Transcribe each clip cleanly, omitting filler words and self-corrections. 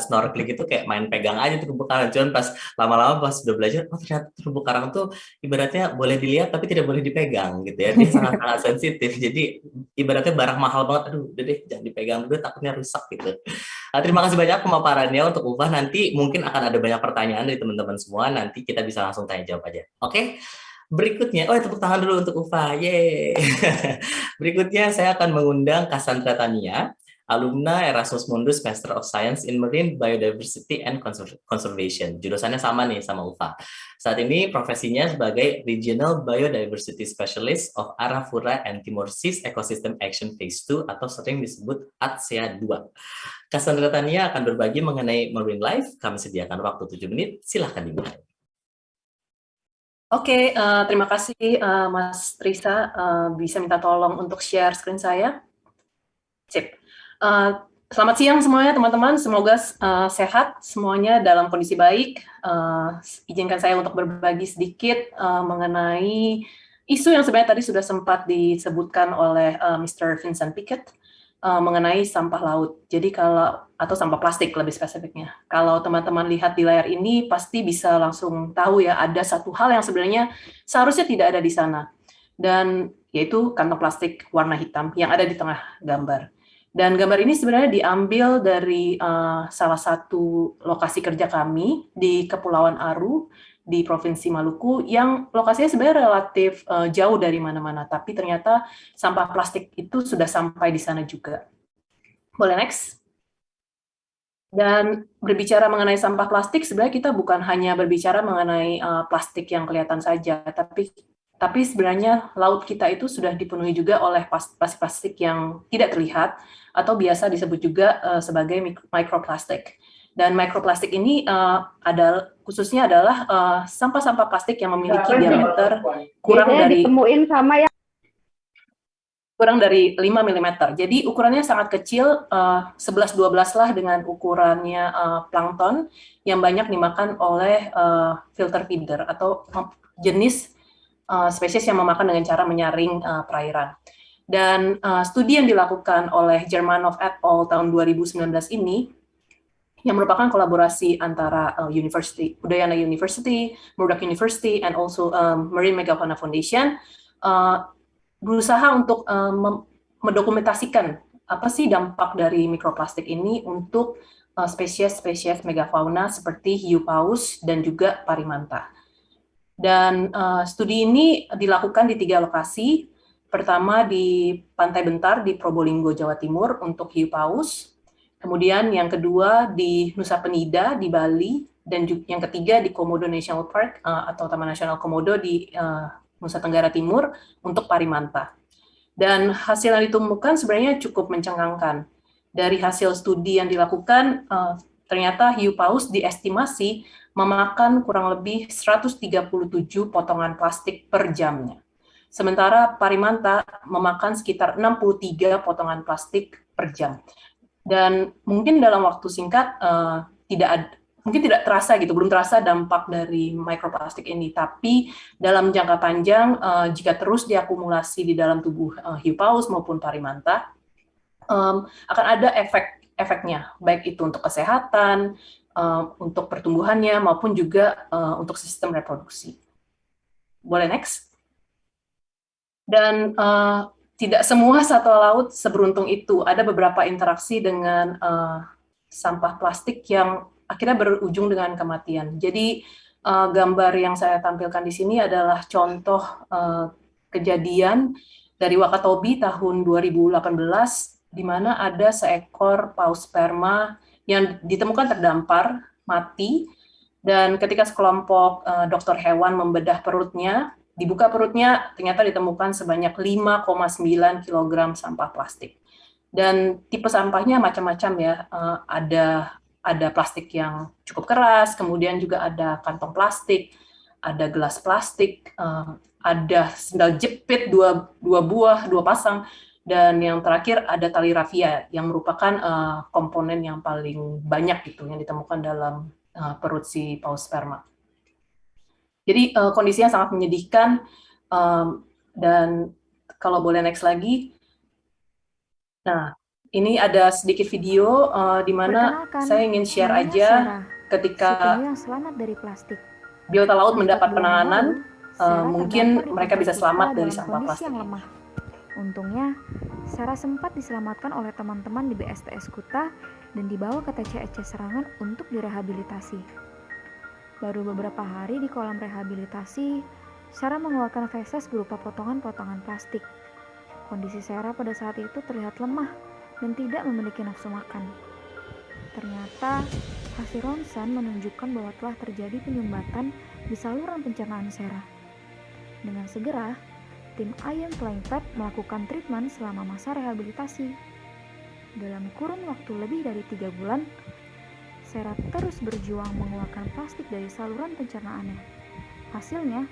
snorkeling itu kayak main pegang aja terumbu karang. Cuman pas lama-lama pas udah belajar, oh ternyata terumbu karang tuh ibaratnya boleh dilihat tapi tidak boleh dipegang gitu ya. Dia sangat-sangat sensitif. Jadi ibaratnya barang mahal banget. Aduh, udah deh jangan dipegang dulu takutnya rusak gitu. Terima kasih banyak pemaparannya untuk Ufah. Nanti mungkin akan ada banyak pertanyaan dari teman-teman semua. Nanti kita bisa langsung tanya jawab aja. Oke? Berikutnya, oh tepuk tangan dulu untuk Ufa, yeay. Berikutnya saya akan mengundang Cassandra Tania, alumna Erasmus Mundus Master of Science in Marine Biodiversity and Conservation. Jurusannya sama nih sama Ufa. Saat ini profesinya sebagai Regional Biodiversity Specialist of Arafura and Timor Seas Ecosystem Action Phase 2 atau sering disebut ATSEA 2. Cassandra Tania akan berbagi mengenai marine life. Kami sediakan waktu 7 menit, silahkan dimulai. Oke, terima kasih Mas Risa, bisa minta tolong untuk share screen saya. Sip. Selamat siang semuanya teman-teman, semoga sehat semuanya dalam kondisi baik. Izinkan saya untuk berbagi sedikit mengenai isu yang sebenarnya tadi sudah sempat disebutkan oleh Mr. Vincent Pickett mengenai sampah laut. Jadi atau sampah plastik lebih spesifiknya. Kalau teman-teman lihat di layar ini pasti bisa langsung tahu ya ada satu hal yang sebenarnya seharusnya tidak ada di sana. Dan yaitu kantong plastik warna hitam yang ada di tengah gambar. Dan gambar ini sebenarnya diambil dari salah satu lokasi kerja kami di Kepulauan Aru di Provinsi Maluku yang lokasinya sebenarnya relatif jauh dari mana-mana, tapi ternyata sampah plastik itu sudah sampai di sana juga. Boleh next? Dan berbicara mengenai sampah plastik, sebenarnya kita bukan hanya berbicara mengenai plastik yang kelihatan saja, tapi sebenarnya laut kita itu sudah dipenuhi juga oleh plastik-plastik yang tidak terlihat, atau biasa disebut juga sebagai mikroplastik. Dan mikroplastik ini khususnya adalah sampah-sampah plastik yang memiliki diameter kurang dari 5 mm. Jadi ukurannya sangat kecil, 11-12 lah dengan ukurannya plankton yang banyak dimakan oleh filter feeder atau jenis spesies yang memakan dengan cara menyaring perairan. Dan studi yang dilakukan oleh Germanov et al. Tahun 2019 ini yang merupakan kolaborasi antara Udayana University, Murdoch University, and also Marine Megafauna Foundation, berusaha untuk mendokumentasikan apa sih dampak dari mikroplastik ini untuk spesies-spesies megafauna seperti hiu paus dan juga parimanta. Dan studi ini dilakukan di 3 lokasi. Pertama di Pantai Bentar di Probolinggo, Jawa Timur untuk hiu paus. Kemudian yang kedua di Nusa Penida di Bali, dan yang ketiga di Komodo National Park atau Taman Nasional Komodo di Nusa Tenggara Timur untuk parimanta. Dan hasil yang ditemukan sebenarnya cukup mencengangkan. Dari hasil studi yang dilakukan, ternyata hiu paus diestimasi memakan kurang lebih 137 potongan plastik per jamnya. Sementara parimanta memakan sekitar 63 potongan plastik per jam. Dan mungkin dalam waktu singkat mungkin tidak terasa gitu, belum terasa dampak dari mikroplastik ini. Tapi dalam jangka panjang, jika terus diakumulasi di dalam tubuh hiu paus maupun parimanta, akan ada efeknya, baik itu untuk kesehatan, untuk pertumbuhannya, maupun juga untuk sistem reproduksi. Boleh next? Dan tidak semua satwa laut seberuntung itu. Ada beberapa interaksi dengan sampah plastik yang akhirnya berujung dengan kematian. Jadi gambar yang saya tampilkan di sini adalah contoh kejadian dari Wakatobi tahun 2018, di mana ada seekor paus sperma yang ditemukan terdampar, mati, dan ketika sekelompok dokter hewan membedah perutnya, dibuka perutnya, ternyata ditemukan sebanyak 5,9 kg sampah plastik. Dan tipe sampahnya macam-macam ya, ada plastik yang cukup keras, kemudian juga ada kantong plastik, ada gelas plastik, ada sendal jepit dua pasang, dan yang terakhir ada tali rafia yang merupakan komponen yang paling banyak gitu yang ditemukan dalam perut si paus sperma. Jadi kondisinya sangat menyedihkan, dan kalau boleh next lagi. Nah, Ini ada sedikit video di mana saya ingin share aja ketika si penyu yang selamat dari plastik. biota laut 4 mendapat bulan penanganan, yang lalu, mungkin Sarah terdampar mereka di bisa pantai selamat Kuta dari dalam sampah kondisi plastik yang ini. lemah. Untungnya, Sarah sempat diselamatkan oleh teman-teman di BSTS Kuta dan dibawa ke TCEC Serangan untuk direhabilitasi. Baru beberapa hari di kolam rehabilitasi, Sarah mengeluarkan feses berupa potongan-potongan plastik. Kondisi Sarah pada saat itu terlihat lemah dan tidak memiliki nafsu makan. Ternyata, hasil ronsen menunjukkan bahwa telah terjadi penyumbatan di saluran pencernaan Sarah. Dengan segera, tim Iron Flying Fat melakukan treatment selama masa rehabilitasi. Dalam kurun waktu lebih dari 3 bulan, Sarah terus berjuang mengeluarkan plastik dari saluran pencernaannya. Hasilnya,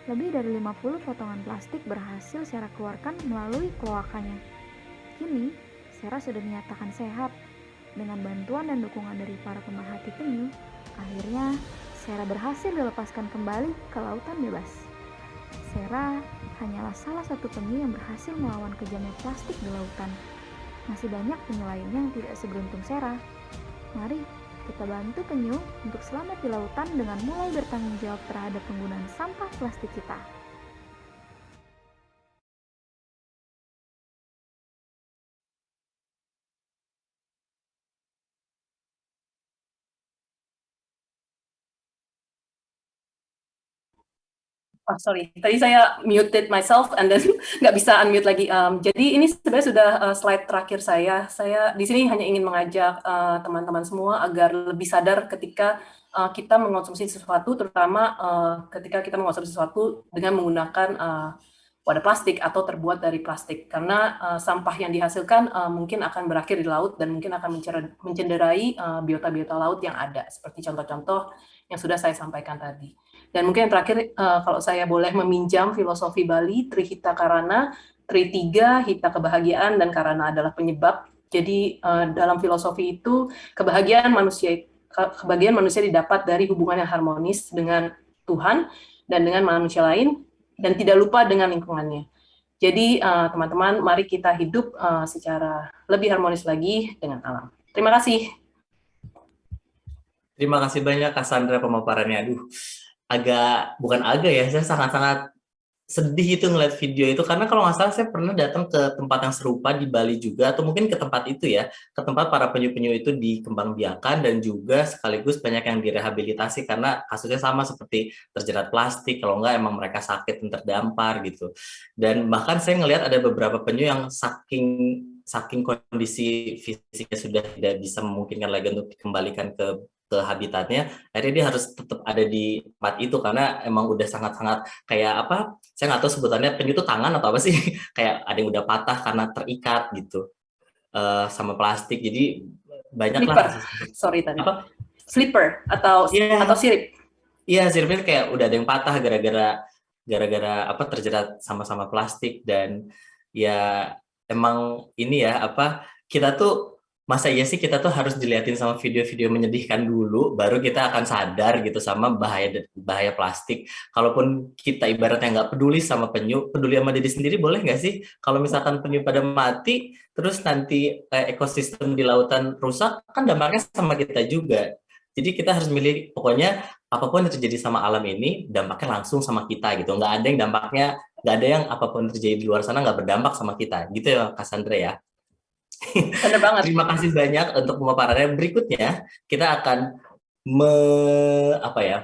lebih dari 50 potongan plastik berhasil Sarah keluarkan melalui kloakanya. Kini, Sarah sudah dinyatakan sehat. Dengan bantuan dan dukungan dari para pemerhati penyu, akhirnya Sarah berhasil dilepaskan kembali ke lautan bebas. Sarah hanyalah salah satu penyu yang berhasil melawan kejamnya plastik di lautan. Masih banyak penyu lainnya yang tidak seberuntung Sarah. Mari kita bantu penyu untuk selamat di lautan dengan mulai bertanggung jawab terhadap penggunaan sampah plastik kita. Oh, sorry, tadi saya muted myself and then nggak bisa unmute lagi. Jadi ini sebenarnya sudah slide terakhir saya. Saya di sini hanya ingin mengajak teman-teman semua agar lebih sadar ketika kita mengonsumsi sesuatu, terutama ketika kita mengonsumsi sesuatu dengan menggunakan wadah plastik atau terbuat dari plastik. Karena sampah yang dihasilkan mungkin akan berakhir di laut dan mungkin akan mencederai biota-biota laut yang ada, seperti contoh-contoh yang sudah saya sampaikan tadi. Dan mungkin yang terakhir, kalau saya boleh meminjam filosofi Bali, Trihita Karana, Tri 3, Hita kebahagiaan, dan Karana adalah penyebab. Jadi dalam filosofi itu, kebahagiaan manusia didapat dari hubungan yang harmonis dengan Tuhan dan dengan manusia lain, dan tidak lupa dengan lingkungannya. Jadi teman-teman, mari kita hidup secara lebih harmonis lagi dengan alam. Terima kasih. Terima kasih banyak Cassandra pemaparannya. Aduh, bukan ya, saya sangat-sangat sedih itu ngeliat video itu, karena kalau nggak salah saya pernah datang ke tempat yang serupa di Bali juga, atau mungkin ke tempat itu ya, ke tempat para penyu-penyu itu dikembangbiakan dan juga sekaligus banyak yang direhabilitasi karena kasusnya sama seperti terjerat plastik, kalau nggak emang mereka sakit dan terdampar gitu. Dan bahkan saya ngelihat ada beberapa penyu yang saking kondisi fisiknya sudah tidak bisa memungkinkan lagi untuk dikembalikan ke habitatnya, akhirnya dia harus tetap ada di tempat itu karena emang udah sangat-sangat kayak apa, saya nggak tahu sebutannya penyu itu tangan atau apa sih, kayak ada yang udah patah karena terikat gitu sama plastik. Jadi banyak lah kasus sorry tadi. apa Slipper atau sirip. Iya, siripnya kayak udah ada yang patah gara-gara apa terjerat sama-sama plastik. Dan ya emang ini ya apa, kita tuh masa iya sih kita tuh harus diliatin sama video-video menyedihkan dulu baru kita akan sadar gitu sama bahaya plastik. Kalaupun kita ibaratnya nggak peduli sama penyu, peduli sama diri sendiri, boleh nggak sih kalau misalkan penyu pada mati terus nanti ekosistem di lautan rusak, kan dampaknya sama kita juga. Jadi kita harus milih, pokoknya apapun yang terjadi sama alam ini dampaknya langsung sama kita gitu. Nggak ada yang apapun terjadi di luar sana nggak berdampak sama kita gitu ya Cassandra ya. Benar banget. Terima kasih banyak untuk pemaparannya. Berikutnya kita akan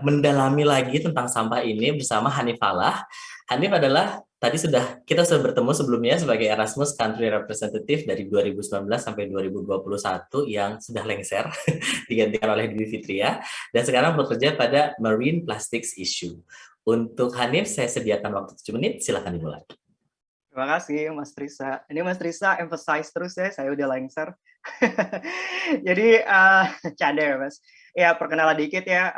mendalami lagi tentang sampah ini bersama Hanif Falah. Hanif adalah kita sudah bertemu sebelumnya sebagai Erasmus Country Representative dari 2019 sampai 2021 yang sudah lengser digantikan oleh Dwi Fitria, dan sekarang bekerja pada Marine Plastics Issue. Untuk Hanif saya sediakan waktu 7 menit, silakan dimulai. Terima kasih Mas Trisa. Ini Mas Trisa emphasize terus ya, saya udah lengser. Jadi canda ya Mas. Ya perkenalan dikit ya.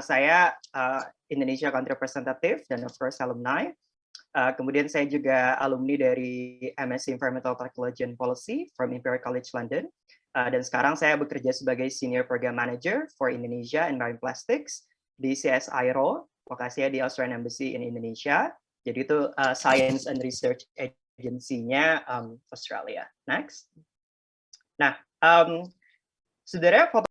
Saya Indonesia Country Representative dan of course alumni. Kemudian saya juga alumni dari MSc Environmental Technology and Policy from Imperial College London. Dan sekarang saya bekerja sebagai Senior Program Manager for Indonesia and Marine Plastics di CSIRO, lokasinya di Australian Embassy in Indonesia. Jadi itu Science and Research agensinya Australia. Next. Nah, sebenarnya foto